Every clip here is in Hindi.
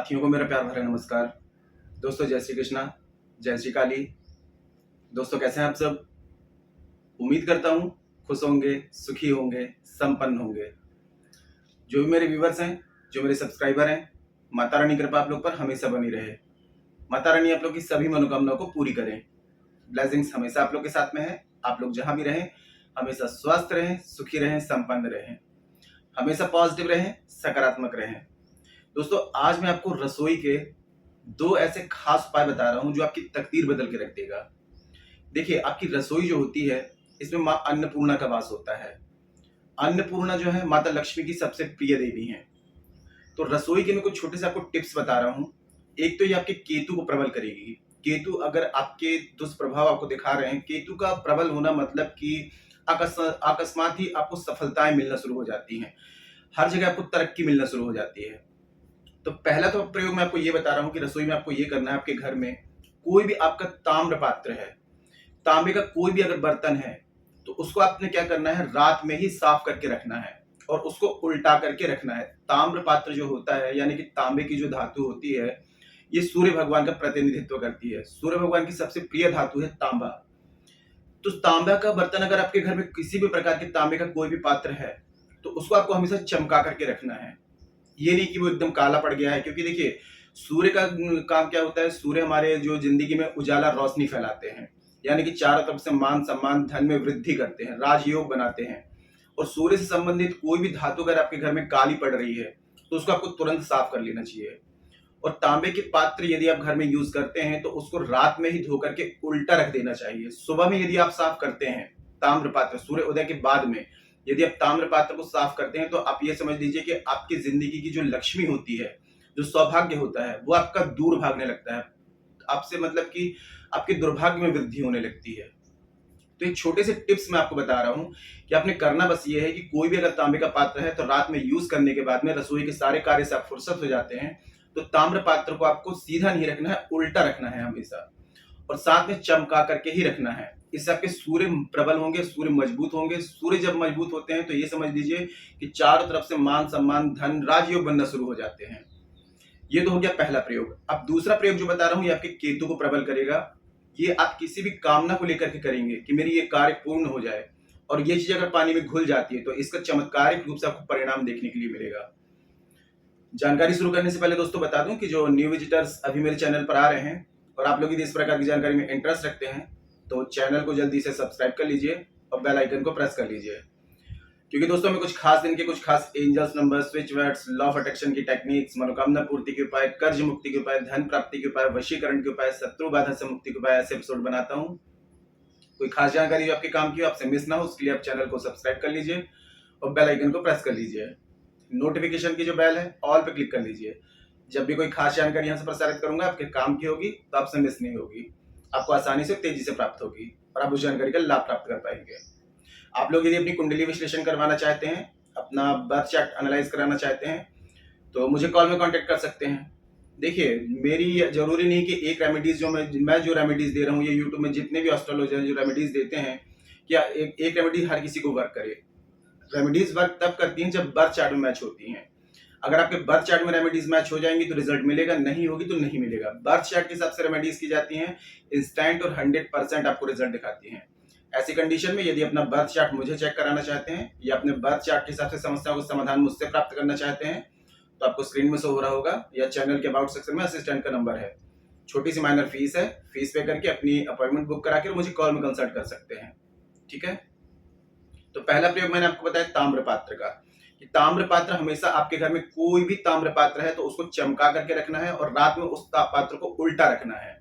साथियों को मेरा प्यार भरा नमस्कार। दोस्तों जय श्री कृष्णा, जय श्री काली। दोस्तों कैसे हैं आप सब? उम्मीद करता हूँ खुश होंगे, सुखी होंगे, संपन्न होंगे। जो भी मेरे व्यूवर्स हैं, जो मेरे सब्सक्राइबर हैं, माता रानी कृपा आप लोग पर हमेशा बनी रहे। माता रानी आप लोग की सभी मनोकामनाओं को पूरी करें। ब्लेसिंग्स हमेशा आप लोग के साथ में है। आप लोग जहां भी रहें हमेशा स्वस्थ रहें, सुखी रहें, संपन्न रहें, हमेशा पॉजिटिव रहें, सकारात्मक रहें। दोस्तों आज मैं आपको रसोई के दो ऐसे खास उपाय बता रहा हूं जो आपकी तकदीर बदल के रख देगा। देखिए आपकी रसोई जो होती है इसमें माँ अन्नपूर्णा का वास होता है। अन्नपूर्णा जो है माता लक्ष्मी की सबसे प्रिय देवी है। तो रसोई के मैं कुछ छोटे से आपको टिप्स बता रहा हूँ। एक तो ये आपके केतु को प्रबल करेगी। केतु अगर आपके दुष्प्रभाव आपको दिखा रहे हैं, केतु का प्रबल होना मतलब कि अकस्मात ही आपको सफलताएं मिलना शुरू हो जाती हैं, हर जगह आपको तरक्की मिलना शुरू हो जाती है। तो पहला तो प्रयोग मैं आपको ये बता रहा हूँ कि रसोई में आपको ये करना है, आपके घर में कोई भी आपका ताम्र पात्र है, तांबे का कोई भी अगर बर्तन है तो उसको आपने क्या करना है, रात में ही साफ करके रखना है और उसको उल्टा करके रखना है। ताम्र पात्र जो होता है यानी कि तांबे की जो धातु होती है ये सूर्य भगवान का प्रतिनिधित्व करती है। सूर्य भगवान की सबसे प्रिय धातु है तांबा। तो तांबा का बर्तन अगर आपके घर में किसी भी प्रकार के तांबे का कोई भी पात्र है तो उसको आपको हमेशा चमका करके रखना है। ये नहीं कि वो एकदम काला पड़ गया है, क्योंकि देखिए सूर्य का काम क्या होता है, सूर्य हमारे जो जिंदगी में उजाला रोशनी फैलाते हैं, यानी कि चारों तरफ से मान सम्मान धन में वृद्धि करते हैं, राजयोग बनाते हैं। और सूर्य से संबंधित कोई भी धातु अगर आपके घर में काली पड़ रही है तो उसको आपको तुरंत साफ कर लेना चाहिए। और तांबे के पात्र यदि आप घर में यूज करते हैं तो उसको रात में ही धो करके उल्टा रख देना चाहिए। सुबह में यदि आप साफ करते हैं ताम्र पात्र, सूर्य उदय के बाद में यदि आप ताम्र पात्र को साफ करते हैं तो आप ये समझ लीजिए कि आपकी जिंदगी की जो लक्ष्मी होती है, जो सौभाग्य होता है, वो आपका दूर भागने लगता है आपसे, मतलब कि आपके दुर्भाग्य में वृद्धि होने लगती है। तो एक छोटे से टिप्स मैं आपको बता रहा हूं कि आपने करना बस ये है कि कोई भी अगर तांबे का पात्र है तो रात में यूज करने के बाद में रसोई के सारे कार्य से आप फुर्सत हो जाते हैं तो ताम्र पात्र को आपको सीधा नहीं रखना है, उल्टा रखना है हमेशा, और साथ में चमका करके ही रखना है। इससे आपके सूर्य प्रबल होंगे, सूर्य मजबूत होंगे। सूर्य जब मजबूत होते हैं तो ये समझ लीजिए कि चारों तरफ से मान सम्मान धन राजयोग बनना शुरू हो जाते हैं। ये तो हो गया पहला प्रयोग। अब दूसरा प्रयोग जो बता रहा हूं ये आपके केतु को प्रबल करेगा। ये आप किसी भी कामना को लेकर के करेंगे कि मेरी ये कार्य पूर्ण हो जाए, और ये चीज अगर पानी में घुल जाती है तो इसका चमत्कारिक रूप से आपको परिणाम देखने के लिए मिलेगा। जानकारी शुरू करने से पहले दोस्तों बता दूं कि जो न्यू विजिटर्स अभी मेरे चैनल पर आ रहे हैं और आप लोग यदि इस प्रकार की जानकारी में इंटरेस्ट रखते हैं तो चैनल को जल्दी से सब्सक्राइब कर लीजिए और बेल आइकन को प्रेस कर लीजिए, क्योंकि दोस्तों मैं कुछ खास दिन के कुछ खास angels number, switch words, law of attraction की टेक्निक्स, मनोकामना पूर्ति के उपाय, कर्ज मुक्ति के उपाय, धन प्राप्ति के उपाय, वशीकरण के उपाय, शत्रु बाधा से मुक्ति के उपाय, ऐसे एपिसोड बनाता हूँ। कोई खास जानकारी जो आपके काम की हो, आपसे मिस ना हो, उसके लिए आप चैनल को सब्सक्राइब कर लीजिए और बेल आइकन को प्रेस कर लीजिए। नोटिफिकेशन की जो बेल है ऑल पे क्लिक कर लीजिए। जब भी कोई खास जानकारी यहाँ से प्रसारित करूंगा आपके काम की होगी तो आपसे मिस नहीं होगी, आपको आसानी से तेजी से प्राप्त होगी और आप उस जानकारी का लाभ प्राप्त कर पाएंगे। आप लोग यदि अपनी कुंडली विश्लेषण करवाना चाहते हैं, अपना बर्थ चार्ट एनालाइज कराना चाहते हैं तो मुझे कॉल में कांटेक्ट कर सकते हैं। देखिए मेरी जरूरी नहीं कि एक रेमेडीज जो मैं जो रेमेडीज दे रहा हूँ, ये यूट्यूब में जितने भी एस्ट्रोलॉजर जो रेमेडीज देते हैं, क्या एक रेमेडी हर किसी को वर्क करे। रेमेडीज वर्क तब करती हैं जब बर्थ चार्ट में मैच होती हैं। अगर आपके बर्थ चार्ट में रेमेडीज मैच हो जाएंगी तो रिजल्ट मिलेगा, नहीं होगी तो नहीं मिलेगा। बर्थ चार्ट के हिसाब से रेमेडीज की जाती हैं, इंस्टेंट और 100% आपको रिजल्ट दिखाती हैं। ऐसी कंडीशन में यदि अपना बर्थ चार्ट मुझे चेक कराना चाहते हैं या अपने बर्थ चार्ट के हिसाब से समस्याओं का समाधान मुझसे प्राप्त करना चाहते हैं तो आपको स्क्रीन में शो हो रहा होगा या चैनल के अबाउट सेक्शन में असिस्टेंट का नंबर है। छोटी सी माइनर फीस है, फीस पे करके अपनी अपॉइंटमेंट बुक करा के मुझे कॉल में कंसल्ट कर सकते हैं। ठीक है, तो पहला प्रयोग मैंने आपको बताया ताम्र पात्र का, कि ताम्र पात्र हमेशा आपके घर में कोई भी ताम्र पात्र है तो उसको चमका करके रखना है और रात में उस पात्र को उल्टा रखना है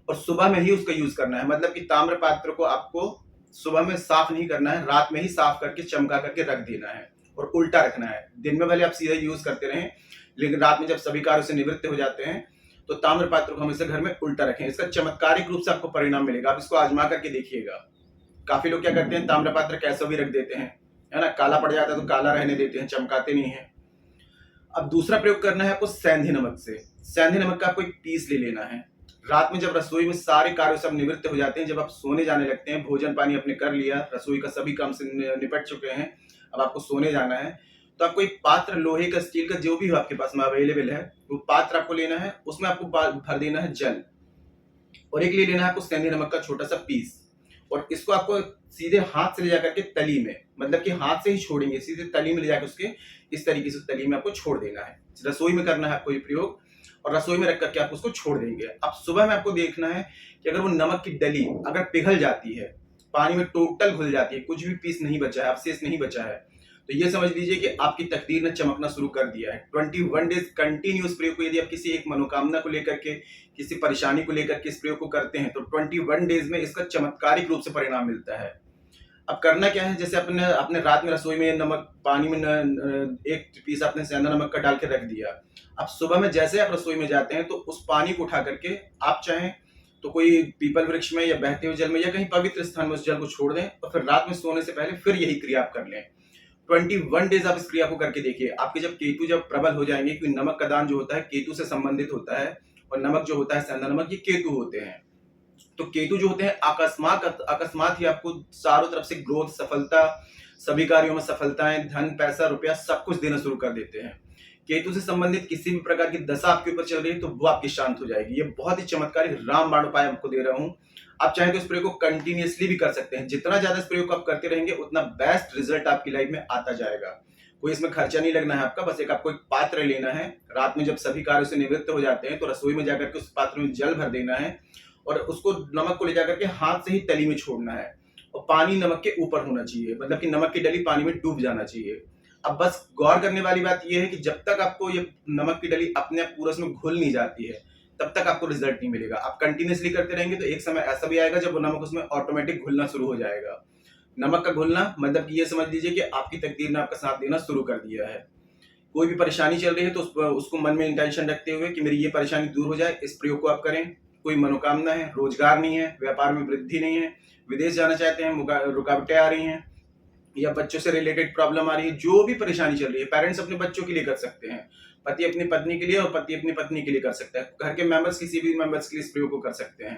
और सुबह में ही उसका यूज करना है। मतलब कि ताम्र पात्र को आपको सुबह में साफ नहीं करना है, रात में ही साफ करके चमका करके रख देना है और उल्टा रखना है। दिन में भले आप सीधा यूज करते रहें, लेकिन रात में जब सभी कार्यों से निवृत्त हो जाते हैं तो ताम्र पात्र को हमेशा घर में उल्टा रखें। इसका चमत्कारिक रूप से आपको परिणाम मिलेगा, आप इसको आजमा करके देखिएगा। काफी लोग क्या करते हैं, ताम्र पात्र कैसा भी रख देते हैं, है ना, काला पड़ जाता है तो काला रहने देते हैं, चमकाते नहीं है। अब दूसरा प्रयोग करना है आपको सेंधी नमक से। सेंधी नमक का आपको एक पीस ले लेना है। रात में जब रसोई में सारे कार्य सब निवृत्त हो जाते हैं, जब आप सोने जाने लगते हैं, भोजन पानी आपने कर लिया, रसोई का सभी काम से निपट चुके हैं, अब आपको सोने जाना है, तो आपको एक पात्र लोहे का, स्टील का, जो भी हो आपके पास में अवेलेबल है, वो पात्र आपको लेना है। उसमें आपको भर देना है जल, और एक ले लेना है आपको सेंधा नमक का छोटा सा पीस, और इसको आपको सीधे हाथ से ले जाकर के तली में, मतलब कि हाथ से ही छोड़ेंगे, सीधे तली में ले जाकर उसके इस तरीके से तली में आपको छोड़ देना है। रसोई में करना है आपको ये प्रयोग, और रसोई में रख करके आप उसको छोड़ देंगे। अब सुबह में आपको देखना है कि अगर वो नमक की डली अगर पिघल जाती है, पानी में टोटल घुल जाती है, कुछ भी पीस नहीं बचा है, अवशेष नहीं बचा है, तो ये समझ लीजिए कि आपकी तकदीर ने चमकना शुरू कर दिया है। 21 डेज कंटिन्यूस प्रयोग को, यदि आप किसी एक मनोकामना को लेकर के, किसी परेशानी को लेकर के इस प्रयोग को करते हैं, तो 21 डेज में इसका चमत्कारिक रूप से परिणाम मिलता है। अब करना क्या है, जैसे अपने रात में रसोई में नमक पानी में एक पीस आपने सेंधा नमक का डाल के रख दिया। अब सुबह में जैसे आप रसोई में जाते हैं, तो उस पानी को उठा करके आप चाहें तो कोई पीपल वृक्ष में या बहते हुए जल में या कहीं पवित्र स्थान में उस जल को छोड़ दें, और फिर रात में सोने से पहले फिर यही क्रिया आप कर लें। 21 डेज आप इस क्रिया को करके देखिए। आपके जब केतु जब प्रबल हो जाएंगे, क्योंकि नमक का दान जो होता है केतु से संबंधित होता है, और नमक जो होता है सेंधा नमक, ये केतु होते हैं। तो केतु जो होते हैं अकस्मात ही आपको चारों तरफ से ग्रोथ, सफलता, सभी कार्यों में सफलताएं, धन, पैसा, रुपया सब कुछ देना शुरू कर देते हैं। केतु से संबंधित किसी भी प्रकार की दशा आपके ऊपर चल रही है, तो वो आपकी शांत हो जाएगी। ये बहुत ही चमत्कारी रामबाण उपाय आपको दे रहा हूं। आप चाहे तो इस प्रयोग को कंटिन्यूअसली भी कर सकते हैं। जितना ज्यादा इस प्रयोग को आप करते रहेंगे, उतना बेस्ट रिजल्ट आपकी लाइफ में आता जाएगा। कोई इसमें खर्चा नहीं लगना है आपका, बस एक आपको एक पात्र लेना है। रात में जब सभी कार्यों से निवृत्त हो जाते हैं, तो रसोई में जाकर के उस पात्र में जल भर देना है, और उसको नमक को ले जाकर के हाथ से ही तली में छोड़ना है, और पानी नमक के ऊपर होना चाहिए, मतलब कि नमक की डली पानी में डूब जाना चाहिए। अब बस गौर करने वाली बात यह है कि जब तक आपको ये नमक की डली अपने आप पूरा उसमें घुल नहीं जाती है, तब तक आपको रिजल्ट नहीं मिलेगा। आप कंटिन्यूअसली करते रहेंगे तो एक समय ऐसा भी आएगा जब वो नमक उसमें ऑटोमेटिक घुलना शुरू हो जाएगा। नमक का घुलना मतलब कि ये समझ लीजिए कि आपकी तकदीर ने आपका साथ देना शुरू कर दिया है। कोई भी परेशानी चल रही है तो उसको मन में इंटेंशन रखते हुए कि मेरी ये परेशानी दूर हो जाए, इस प्रयोग को आप करें। कोई मनोकामना है, रोजगार नहीं है, व्यापार में वृद्धि नहीं है, विदेश जाना चाहते हैं, रुकावटें आ रही हैं, या बच्चों से रिलेटेड प्रॉब्लम आ रही है, जो भी परेशानी चल रही है, पेरेंट्स अपने बच्चों के लिए कर सकते हैं, पति अपनी पत्नी के लिए, और पति अपनी पत्नी के लिए कर सकता है, घर के मेंबर्स किसी भी मेंबर्स के लिए इस प्रयोग को कर सकते हैं।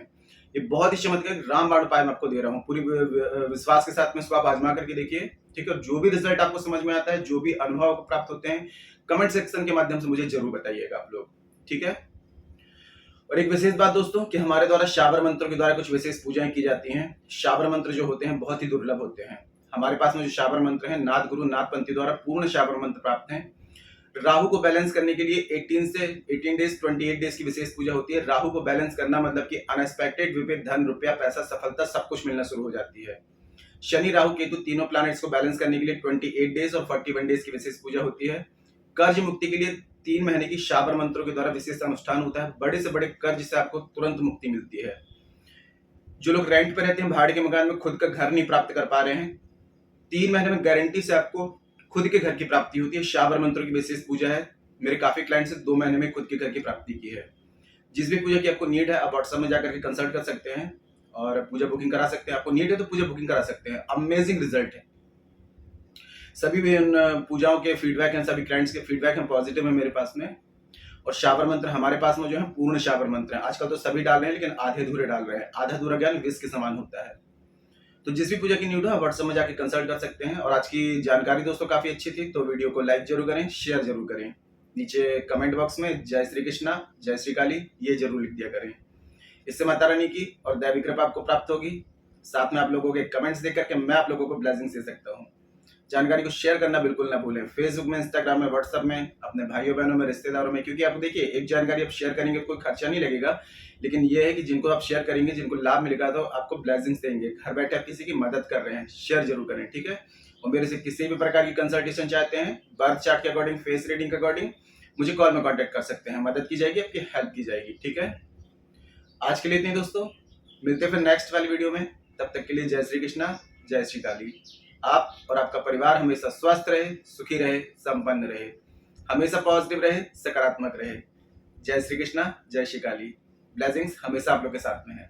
ये बहुत ही चमत्कारी रामबाण उपाय मैं आपको दे रहा हूँ। पूरी विश्वास के साथ में इसको आप आजमा करके देखिए, ठीक है। और जो भी रिजल्ट आपको समझ में आता है, जो भी अनुभव आपको प्राप्त होते हैं, कमेंट सेक्शन के माध्यम से मुझे जरूर बताइएगा आप लोग, ठीक है। और एक विशेष बात दोस्तों कि हमारे द्वारा शाबर मंत्रों के द्वारा कुछ विशेष पूजाएं की जाती हैं। शाबर मंत्र जो होते हैं बहुत ही दुर्लभ होते हैं। हमारे पास में जो शाबर मंत्र हैं, नाथ गुरु नाथपंथी द्वारा पूर्ण शाबर मंत्र प्राप्त हैं। राहु को बैलेंस करने के लिए 18 डेज 28 डेज की विशेष पूजा होती है। राहु को बैलेंस करना मतलब कि अनएक्सपेक्टेड विविध धन, रुपया, पैसा, सफलता सब कुछ मिलना शुरू हो जाती है। शनि, राहु, केतु तीनों प्लैनेट्स को बैलेंस करने के लिए 28 डेज और 41 डेज की विशेष पूजा होती है। कर्ज मुक्ति के लिए 3 महीने की शाबर मंत्रों के द्वारा विशेष अनुष्ठान होता है। बड़े से बड़े कर्ज से आपको तुरंत मुक्ति मिलती है। जो लोग रेंट पे रहते हैं, भाड़े के मकान में, खुद का घर नहीं प्राप्त कर पा रहे हैं, 3 महीने में गारंटी से आपको खुद के घर की प्राप्ति होती है। शाबर मंत्रों की विशेष पूजा है। मेरे काफी क्लाइंट्स ने 2 महीने में खुद के घर की प्राप्ति की है। जिस भी पूजा की आपको नीड है, आप व्हाट्सएप में जाकर के कंसल्ट कर सकते हैं और पूजा बुकिंग करा सकते हैं। आपको नीड है तो पूजा बुकिंग करा सकते हैं। अमेजिंग रिजल्ट है। सभी भी उन पूजाओं के फीडबैक हैं, सभी क्लाइंट्स के फीडबैक हैं, पॉजिटिव है मेरे पास में। और शाबर मंत्र हमारे पास में जो है पूर्ण शाबर मंत्र है। आजकल तो सभी डाल रहे हैं, लेकिन आधे अधूरे डाल रहे हैं। आधा अधूरा ज्ञान विष के समान होता है। तो जिस भी पूजा की नीड हो, व्हाट्सएप में जाकर कंसल्ट कर सकते हैं। और आज की जानकारी दोस्तों काफी अच्छी थी, तो वीडियो को लाइक जरूर करें, शेयर जरूर करें। नीचे कमेंट बॉक्स में जय श्री कृष्णा, जय श्री काली ये जरूर लिख दिया करें। इससे माता रानी की और दैवी कृपा आपको प्राप्त होगी। साथ में आप लोगों के कमेंट्स देख करके मैं आप लोगों को ब्लेसिंग्स दे सकता हूँ। जानकारी को शेयर करना बिल्कुल ना भूलें। फेसबुक में, इंस्टाग्राम में, व्हाट्सएप में, अपने भाइयों बहनों में, रिश्तेदारों में। क्योंकि आपको देखिए, एक जानकारी आप शेयर करेंगे तो कोई खर्चा नहीं लगेगा, लेकिन यह है कि जिनको आप शेयर करेंगे, जिनको लाभ मिलेगा, तो आपको ब्लेसिंग्स देंगे। घर बैठे आप किसी की मदद कर रहे हैं, शेयर जरूर करें, ठीक है। और मेरे से किसी भी प्रकार की कंसल्टेशन चाहते हैं, बर्थ चार्ट के अकॉर्डिंग, फेस रीडिंग के अकॉर्डिंग, मुझे कॉल में कॉन्टेक्ट कर सकते हैं। मदद की जाएगी, आपकी हेल्प की जाएगी, ठीक है। आज के लिए इतने दोस्तों, मिलते हैं फिर नेक्स्ट वाली वीडियो में। तब तक के लिए जय श्री कृष्णा, जय श्री काली। आप और आपका परिवार हमेशा स्वस्थ रहे, सुखी रहे, संपन्न रहे, हमेशा पॉजिटिव रहे, सकारात्मक रहे। जय श्री कृष्णा, जय श्री काली। ब्लेसिंग्स हमेशा आप लोग के साथ में है।